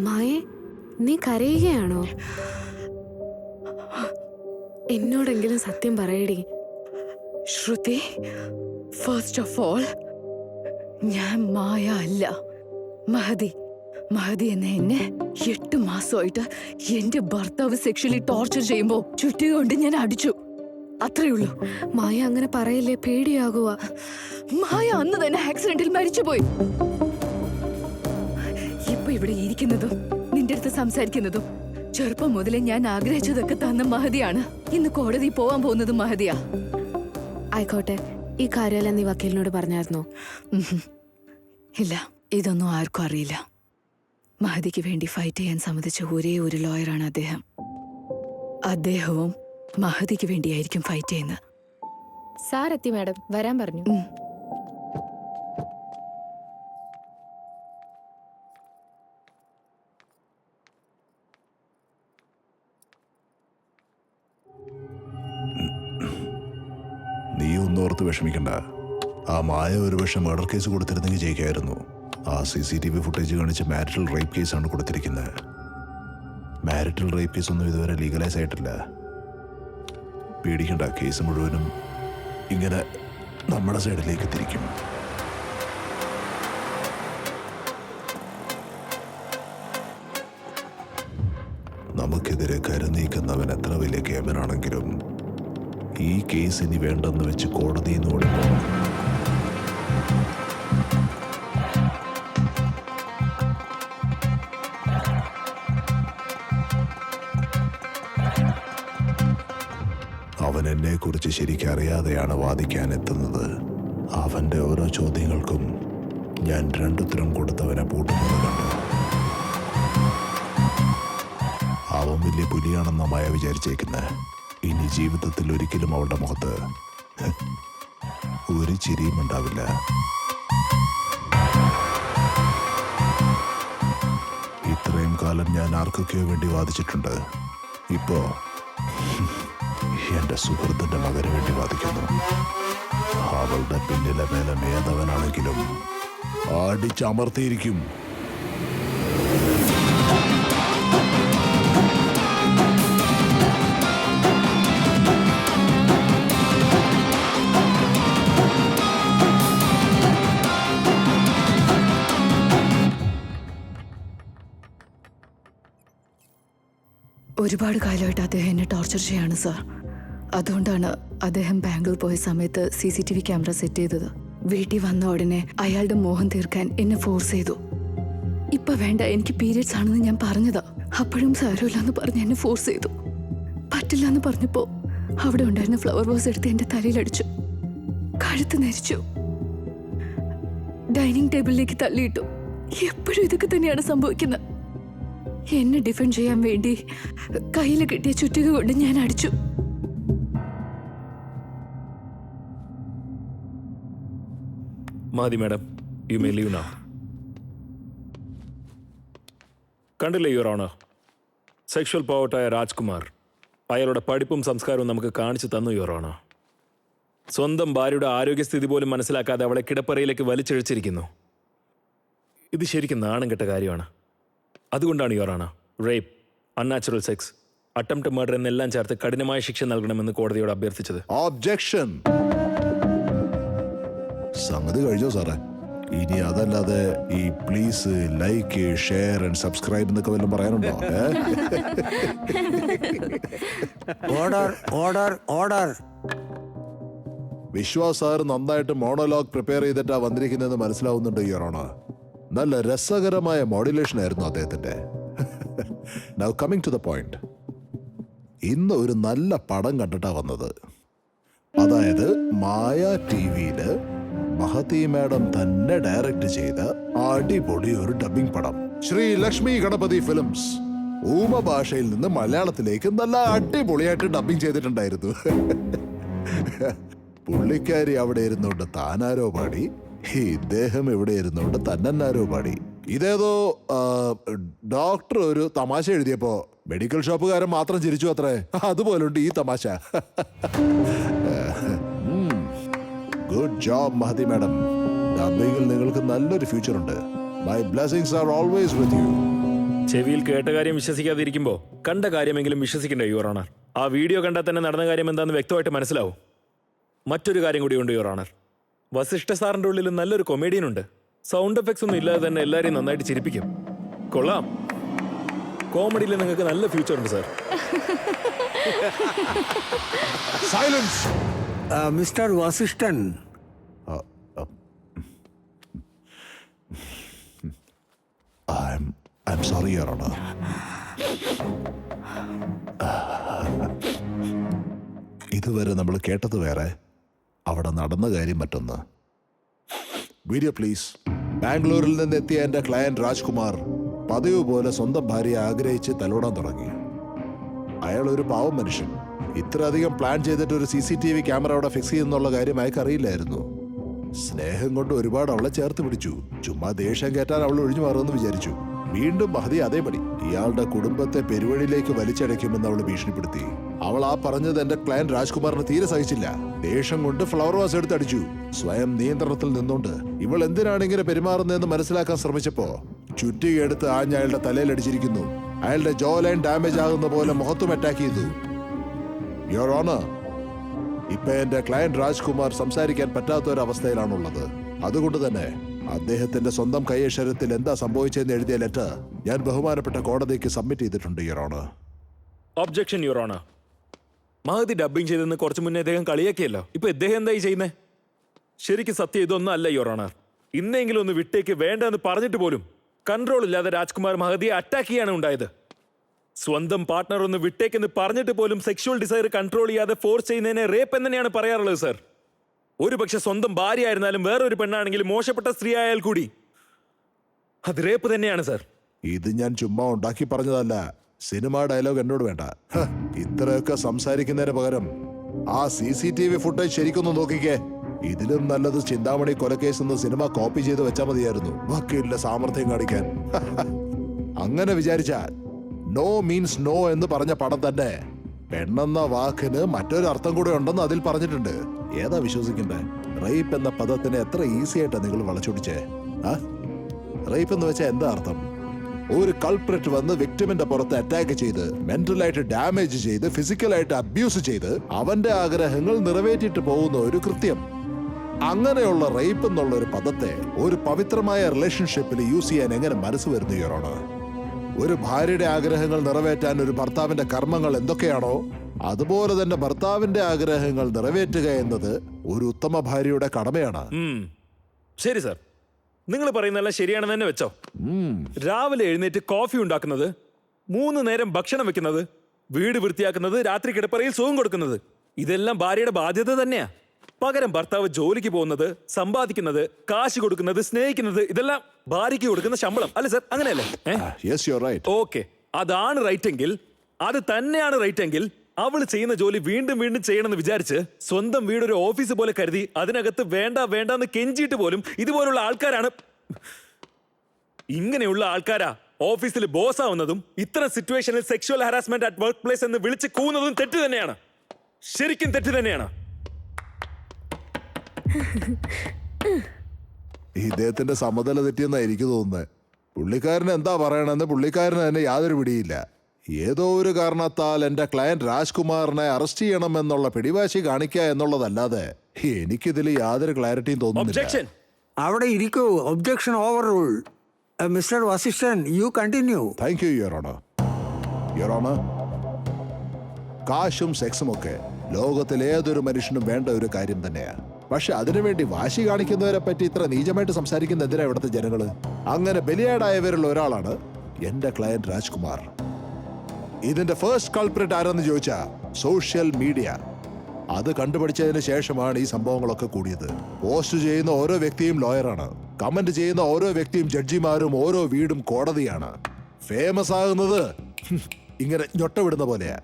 മായേ, നീ കരയുകയാണോ? എന്നോടെങ്കിലും സത്യം പറയടി. ശ്രുതി, ഫസ്റ്റ് ഓഫ് ഓൾ ഞാൻ മായ അല്ല, മഹതി. മഹതി എന്നെ 8 മാസമായിട്ട് എന്റെ ഭർത്താവ് സെക്ഷലി ടോർച്ചർ ചെയ്യുമ്പോ ചുറ്റുക കൊണ്ട് ഞാൻ അടിച്ചു. അത്രേ ഉള്ളൂ. മായ അങ്ങനെ പറയല്ലേ, പേടിയാകുക. മായ അന്ന് തന്നെ ആക്സിഡന്റിൽ മരിച്ചുപോയി. ഇപ്പൊ ഇവിടെ ഇരിക്കുന്നതും നിന്റെ അടുത്ത് സംസാരിക്കുന്നതും ചെറുപ്പം മുതലേ ഞാൻ ആഗ്രഹിച്ചതൊക്കെ തന്ന മഹതിയാണ്. ഇന്ന് കോടതി പോവാൻ പോകുന്നത് മഹതിയാ. ആയിക്കോട്ടെ, ഈ കാര്യമെല്ലാം നീ വക്കീലിനോട് പറഞ്ഞായിരുന്നോ? ഇല്ല, ഇതൊന്നും ആർക്കും അറിയില്ല. മഹതിക്ക് വേണ്ടി ഫൈറ്റ് ചെയ്യാൻ സമ്മതിച്ച ഒരേ ഒരു ലോയറാണ് അദ്ദേഹം. അദ്ദേഹവും മഹതിക്ക് വേണ്ടിയായിരിക്കും ഫൈറ്റ് ചെയ്യുന്നത്. സാർ എത്തി മാഡം, വരാൻ പറഞ്ഞു. നീ ഒന്നോർത്ത് വിഷമിക്കണ്ട. ആ മായ ഒരു പക്ഷെ മർഡർ കേസ് കൊടുത്തിരുന്നെങ്കിൽ ജയിക്കായിരുന്നു. ആ CCTV ഫുട്ടേജ് കാണിച്ച് മാരിറ്റൽ റേപ്പ് കേസാണ് കൊടുത്തിരിക്കുന്നത്. മാരിറ്റൽ റേപ്പ് കേസ് ഒന്നും ഇതുവരെ ലീഗലൈസ് ആയിട്ടില്ല. പേടിക്കണ്ട, കേസ് മുഴുവനും ഇങ്ങനെ നമ്മുടെ സൈഡിലേക്ക് തിരിക്കും. നമുക്കെതിരെ കരുനീക്കുന്നവൻ എത്ര വലിയ കേമനാണെങ്കിലും ഈ കേസ് ഇനി വേണ്ടെന്ന് വെച്ച് കോടതിയിൽ നിന്ന് ഓടിപ്പോണം. അവൻ എന്നെ കുറിച്ച് ശരിക്കറിയാതെയാണ് വാദിക്കാൻ എത്തുന്നത്. അവന്റെ ഓരോ ചോദ്യങ്ങൾക്കും ഞാൻ 2 ഉത്തരം കൊടുത്തവനെ പൂട്ടുന്നത് കണ്ടു. അവൻ വലിയ പുലിയാണെന്ന മായ വിചാരിച്ചേക്കുന്നത്. ഇനി ജീവിതത്തിൽ ഒരിക്കലും അവളുടെ മുഖത്ത് ഒരു ചിരിയും ഉണ്ടാവില്ല. ഇത്രയും കാലം ഞാൻ ആർക്കൊക്കെയോ വേണ്ടി വാദിച്ചിട്ടുണ്ട്. ഇപ്പോ എന്റെ സുഹൃത്തിന്റെ മകന് വേണ്ടി വാദിക്കുന്നു. അവളുടെ പിന്നിലെ മേലെ മേധവനാണെങ്കിലും അടിച്ചമർത്തിയിരിക്കും. ഒരുപാട് കാലമായിട്ട് അദ്ദേഹം എന്നെ ടോർച്ചർ ചെയ്യാണ് സാർ. അതുകൊണ്ടാണ് അദ്ദേഹം ബാംഗ്ലൂർ പോയ സമയത്ത് CCTV ക്യാമറ സെറ്റ് ചെയ്തത്. വീട്ടിൽ വന്ന ഉടനെ അയാളുടെ മോഹം തീർക്കാൻ എന്നെ ഫോഴ്സ് ചെയ്തു. ഇപ്പൊ വേണ്ട, എനിക്ക് പീരിയഡ്സ് ആണെന്ന് ഞാൻ പറഞ്ഞതാ. അപ്പോഴും സാരമില്ലെന്ന് പറഞ്ഞ് എന്നെ ഫോഴ്സ് ചെയ്തു. പറ്റില്ല എന്ന് പറഞ്ഞപ്പോ അവിടെ ഉണ്ടായിരുന്ന ഫ്ലവർ വാസ് എടുത്ത് എന്റെ തലയിലടിച്ചു, കഴുത്ത് നരിച്ചു, ഡൈനിങ് ടേബിളിലേക്ക് തള്ളിയിട്ടു. എപ്പോഴും ഇതൊക്കെ തന്നെയാണ് സംഭവിക്കുന്നത്. എന്നെ ഡിഫെൻഡ് ചെയ്യാൻ വേണ്ടി കയ്യിൽ കിട്ടിയ ചുറ്റിക കൊണ്ട് ഞാൻ അടിച്ചു. മതി madam, you may leave now. കണ്ടില്ലേ യുവർ ഓണർ, സെക്ഷൽ പോവട്ടായ രാജ്കുമാർ അയാളുടെ പഠിപ്പും സംസ്കാരവും നമുക്ക് കാണിച്ചു തന്നു യുവർ ഓണർ. സ്വന്തം ഭാര്യയുടെ ആരോഗ്യസ്ഥിതി പോലും മനസ്സിലാക്കാതെ അവളെ കിടപ്പറയിലേക്ക് വലിച്ചിഴച്ചിരിക്കുന്നു. ഇത് ശരിക്കും നാണം കെട്ട കാര്യമാണ്. അതുകൊണ്ടാണ് your honour rape, unnatural sex, attempt murder എന്നെല്ലാം ചേർത്ത് കഠിനമായ ശിക്ഷ നൽകണമെന്ന് കോടതിയോട് അഭ്യർത്ഥിച്ചത്. ഒബ്ജെക്ഷൻ. സംഗതി കഴിഞ്ഞോ സാറേ? ഇനി അതല്ലാതെ ഈ please like, share and subscribe എന്നൊക്കെ വല്ലതും പറയാനുണ്ടോ? Order order order. Vishwas sir നന്നായിട്ട് മോണോലോഗ് പ്രിപ്പയർ ചെയ്തിട്ടാ വന്നിരിക്കുന്നതെന്ന് മനസ്സിലാവുന്നുണ്ട് യുവർ ഓണർ. നല്ല രസകരമായ മോഡുലേഷൻ ആയിരുന്നു അദ്ദേഹത്തിന്റെ. Now coming to the point. ഇന്ന് ഒരു നല്ല പടം കണ്ടിട്ടാ വന്നത്. അതായത് മായ TVയില് മഹതി മാഡം തന്നെ ഡയറക്റ്റ് ചെയ്ത അടിപൊളി ഒരു ഡബിംഗ് പടം, ശ്രീ ലക്ഷ്മി ഗണപതി ഫിലിംസ്. ഊമ ഭാഷയിൽ നിന്ന് മലയാളത്തിലേക്ക് നല്ല അടിപൊളിയായിട്ട് ഡബിംഗ് ചെയ്തിട്ടുണ്ടായിരുന്നു. പുള്ളിക്കാരി അവിടെ ഇരുന്നുകൊണ്ട് താനാരോ പാടി, ഇദ്ദേഹം ഇവിടെ ഇരുന്നുകൊണ്ട് തന്നാരോ പാടി. ഇതേതോ ഡോക്ടർ ഒരു തമാശ എഴുതിയപ്പോ മെഡിക്കൽ ഷോപ്പുകാരൻ മാത്രം ചിരിച്ചു അത്രേ. അതുപോലുണ്ട് ഈ തമാശ. Good job Mahathi madam. ഡബിംഗിൽ നിങ്ങൾക്ക് നല്ലൊരു ഫ്യൂച്ചർ ഉണ്ട്. My blessings are always with you. ചെവിയിൽ കേട്ട കാര്യം വിശ്വസിക്കാതിരിക്കുമ്പോൾ കണ്ട കാര്യമെങ്കിലും വിശ്വസിക്കണ്ടേ യുവർ ഓണർ? ആ വീഡിയോ കണ്ടാൽ തന്നെ നടന്ന കാര്യം എന്താണെന്ന് വ്യക്തമായിട്ട് മനസ്സിലാവും. മറ്റൊരു കാര്യം കൂടിയുണ്ട് യുവർ ഓണർ. വസിഷ്ഠ സാറിന്റെ ഉള്ളിൽ നല്ലൊരു കൊമേഡിയൻ ഉണ്ട്. സൗണ്ട് എഫക്ട്സ് ഒന്നും ഇല്ലാതെ തന്നെ എല്ലാവരെയും നന്നായിട്ട് ചിരിപ്പിക്കും. കൊള്ളാം. കോമഡിയിൽ നിങ്ങൾക്ക് നല്ല ഫ്യൂച്ചർ ഉണ്ട് sir. Silence. Mister Vasishthan, I'm sorry, Your Honor. ഇതുവരെ നമ്മൾ കേട്ടത് വേറെ, അവിടെ നടന്ന കാര്യം മറ്റൊന്ന്. Video please. ബാംഗ്ലൂരിൽ നിന്ന് എത്തിയ എന്റെ ക്ലയന്റ് രാജ്കുമാർ പതിവ് പോലെ സ്വന്തം ഭാര്യയെ ആഗ്രഹിച്ച് തലോടാൻ തുടങ്ങി. അയാൾ ഒരു പാവം മനുഷ്യൻ. ഇത്ര അധികം പ്ലാൻ ചെയ്തിട്ട് ഒരു CCTV ക്യാമറ അവിടെ ഫിക്സ് ചെയ്യുന്നുള്ള കാര്യം അയാൾക്ക് അറിയില്ലായിരുന്നു. സ്നേഹം കൊണ്ട് ഒരുപാട് അവളെ ചേർത്ത് പിടിച്ചു. ചുമ്മാ ദേഷ്യം കയറ്റാൻ അവൾ ഒഴിഞ്ഞു മാറുമെന്ന് വിചാരിച്ചു. വീണ്ടും മഹതി അതേപടി ഇയാളുടെ കുടുംബത്തെ പെരുവഴിയിലേക്ക് വലിച്ചടയ്ക്കുമെന്ന് അവൾ ഭീഷണിപ്പെടുത്തി. അവൾ ആ പറഞ്ഞത് എന്റെ ക്ലയന്റ് രാജ്കുമാറിന് തീരെ സഹിച്ചില്ല. ദേഷ്യം കൊണ്ട് ഫ്ലവർ വാസ് എടുത്തടിച്ചു. സ്വയം നിയന്ത്രണത്തിൽ നിന്നുകൊണ്ട് ഇവൾ എന്തിനാണ് ഇങ്ങനെ പെരുമാറുന്നതെന്ന് മനസ്സിലാക്കാൻ ശ്രമിച്ചപ്പോ ചുറ്റികെടുത്ത് ആഞ്ഞ അയാളുടെ തലയിലടിച്ചിരിക്കുന്നു. അയാളുടെ ജോ ലൈൻ ഡാമേജ് ആകുന്ന പോലെ മുഖത്തും അറ്റാക്ക് ചെയ്തു. യുവർ ഓണർ, ഇപ്പൊ എന്റെ ക്ലയന്റ് രാജ്കുമാർ സംസാരിക്കാൻ പറ്റാത്ത ഒരു അവസ്ഥയിലാണുള്ളത്. അതുകൊണ്ട് തന്നെ അദ്ദേഹത്തിന്റെ സ്വന്തം കൈയക്ഷരത്തിൽ എന്താ സംഭവിച്ചതെന്ന് എഴുതിയ ലെറ്റർ ഞാൻ ബഹുമാനപ്പെട്ട കോടതിക്ക് സബ്മിറ്റ് ചെയ്തിട്ടുണ്ട് your honour. Objection your honour. Mahathi dubbing ചെയ്തെന്ന് കുറച്ച് മുന്നേ അദ്ദേഹം കളിയാക്കിയല്ലോ. ഇപ്പൊ ഇദ്ദേഹം എന്തായി ചെയ്യുന്നേ? ശരിക്കും സത്യം ഇതൊന്നും അല്ല യുവർ ഓണർ. ഇന്നെങ്കിലും ഒന്ന് വിട്ടേക്ക് വേണ്ടെന്ന് പറഞ്ഞിട്ട് പോലും കൺട്രോൾ ഇല്ലാതെ രാജ്കുമാർ മഹതിയെ അറ്റാക്ക് ചെയ്യാണ് ഉണ്ടായത്. സ്വന്തം പാർട്ട്ണർ ഒന്ന് വിട്ടേക്കെന്ന് പറഞ്ഞിട്ട് പോലും സെക്ഷുവൽ ഡിസയർ കൺട്രോൾ ചെയ്യാതെ ഫോഴ്സ് ചെയ്യുന്നതിനെ റേപ്പ് എന്ന് തന്നെയാണ് പറയാറുള്ളത് സാർ. ഒരു പക്ഷെ സ്വന്തം ഭാര്യ ആയിരുന്നാലും വേറൊരു പെണ്ണാണെങ്കിലും മോശപ്പെട്ട സ്ത്രീ ആയാൽ കൂടി അത് റേപ്പ് തന്നെയാണ് സാർ. ഇത് ഞാൻ ചുമ്മാ ഉണ്ടാക്കി പറഞ്ഞതല്ല. സിനിമ ഡയലോഗ് എന്നോട് വേണ്ട. ഇത്രയൊക്കെ സംസാരിക്കുന്നതിന് പകരം ആ CCTV ഫുട്ടേജ് ശരിക്കൊന്ന് നോക്കിക്കേ. ഇതിലും നല്ലത് ചിന്താമണി കൊലക്കേസ് എന്ന് സിനിമ കോപ്പി ചെയ്ത് വെച്ചാൽ മതിയായിരുന്നു. വക്കീലിന്റെ സാമർഥ്യം കാണിക്കാൻ. അങ്ങനെ വിചാരിച്ചാൽ നോ മീൻസ് നോ എന്ന് പറഞ്ഞ പടം തന്നെ പെണ്ണെന്ന വാക്കിന് മറ്റൊരു അർത്ഥം കൂടെ ഉണ്ടെന്ന് അതിൽ പറഞ്ഞിട്ടുണ്ട്. ഏതാ വിശ്വസിക്കണ്ടേ? റേപ്പ് എന്ന പദത്തിന് എത്ര ഈസി ആയിട്ടാ നിങ്ങൾ വളച്ചൊടിച്ചേ. റേപ്പ് എന്ന് വെച്ചാൽ എന്താ അർത്ഥം? ഒരു കൾപ്രിറ്റ് വന്ന് വിക്ടിമിന്റെ പുറത്ത് അറ്റാക്ക് ചെയ്ത് മെന്റലായിട്ട് ഡാമേജ് ചെയ്ത് ഫിസിക്കലായിട്ട് അബ്യൂസ് ചെയ്ത് അവന്റെ ആഗ്രഹങ്ങൾ നിറവേറ്റിട്ട് പോകുന്ന ഒരു കൃത്യം. അങ്ങനെയുള്ള റേപ്പ് എന്നുള്ള ഒരു പദത്തെ ഒരു പവിത്രമായ റിലേഷൻഷിപ്പിൽ യൂസ് ചെയ്യാൻ എങ്ങനെ മനസ്സ് വരുന്നു യുവർ ഓണർ? ഒരു ഭാര്യയുടെ ആഗ്രഹങ്ങൾ നിറവേറ്റാൻ ഒരു ഭർത്താവിന്റെ കർമ്മങ്ങൾ എന്തൊക്കെയാണോ അതുപോലെ തന്നെ ഭർത്താവിന്റെ ആഗ്രഹങ്ങൾ നിറവേറ്റുക എന്നത് ഒരു ഉത്തമ ഭാര്യയുടെ കടമയാണ്. ശരി സാർ, നിങ്ങൾ പറയുന്നതെല്ലാം ശരിയാണെന്ന് തന്നെ വെച്ചോ. രാവിലെ എഴുന്നേറ്റ് കോഫി ഉണ്ടാക്കുന്നത്, 3 നേരം ഭക്ഷണം വെക്കുന്നത്, വീട് വൃത്തിയാക്കുന്നത്, രാത്രി കിടപ്പറയിൽ സുഖം കൊടുക്കുന്നത്, ഇതെല്ലാം ഭാര്യയുടെ ബാധ്യത തന്നെയാ. പകരം ഭർത്താവ് ജോലിക്ക് പോകുന്നത്, സമ്പാദിക്കുന്നത്, കാശ് കൊടുക്കുന്നത്, സ്നേഹിക്കുന്നത്, ഇതെല്ലാം ഭാര്യയ്ക്ക് കൊടുക്കുന്ന ശമ്പളം അല്ലേ സാർ? അങ്ങനെയല്ലേ? ഓക്കെ, അതാണ് റൈറ്റ് എങ്കിൽ, അത് തന്നെയാണ് റൈറ്റ് എങ്കിൽ അവൾ ചെയ്യുന്ന ജോലി വീണ്ടും വീണ്ടും ചെയ്യണമെന്ന് വിചാരിച്ച് സ്വന്തം വീടൊരു ഓഫീസ് പോലെ കരുതി അതിനകത്ത് വേണ്ട വേണ്ടെന്ന് കെഞ്ചിയിട്ട് പോലും ഇതുപോലുള്ള ആൾക്കാരാണ്, ഇങ്ങനെയുള്ള ആൾക്കാരാ ഓഫീസിൽ ബോസ് ആവുന്നതും ഇത്തരം സിറ്റുവേഷനിൽ sexual harassment at work place എന്ന് വിളിച്ച് കൂവുന്നതും തെറ്റ് തന്നെയാണ്. ശരിക്കും തെറ്റ് തന്നെയാണ്. ഇദ്ദേഹത്തിന്റെ സമതല തെറ്റിയെന്നാ എനിക്ക് തോന്നുന്നത്. പുള്ളിക്കാരൻ എന്താ പറയണെന്ന് പുള്ളിക്കാരന് തന്നെ യാതൊരു പിടിയില്ല. ഏതോ ഒരു കാരണത്താൽ എന്റെ ക്ലയന്റ് രാജ്കുമാറിനെ അറസ്റ്റ് ചെയ്യണമെന്നുള്ള പിടിവാശി കാണിക്കുക എന്നുള്ളതല്ലാതെ എനിക്കിതിൽ യാതൊരു ക്ലാരിറ്റിയും തോന്നുന്നില്ല. അവിടെ ഇരിക്കൂ. Objection over rule. Mister Vasishthan, you continue. Thank you your honour. Your honour, കാശും സെക്സും ഒക്കെ ലോകത്തിൽ ഏതൊരു മനുഷ്യനും വേണ്ട ഒരു കാര്യം തന്നെയാണ്. പക്ഷെ അതിനുവേണ്ടി വാശി കാണിക്കുന്നവരെ പറ്റി ഇത്ര നീചമായിട്ട് സംസാരിക്കുന്ന എന്തിനാ ഇവിടുത്തെ ജനങ്ങള്? അങ്ങനെ ബലിയാടായവരിൽ ഒരാളാണ് എന്റെ ക്ലയന്റ് രാജ്കുമാർ. ഇതിന്റെ ഫസ്റ്റ് കൾപ്രിറ്റ് ആരെന്ന് ചോദിച്ചാ സോഷ്യൽ മീഡിയ. അത് കണ്ടുപിടിച്ചതിന് ശേഷമാണ് ഈ സംഭവങ്ങളൊക്കെ കൂടിയത്. പോസ്റ്റ് ചെയ്യുന്ന ഓരോ വ്യക്തിയും ലോയറാണ്, കമന്റ് ചെയ്യുന്ന ഓരോ വ്യക്തിയും ജഡ്ജിമാരും, ഓരോ വീടും കോടതിയാണ്. ഫേമസ് ആകുന്നത് ഇങ്ങനെ ഞൊട്ട വിടുന്ന പോലെയാ.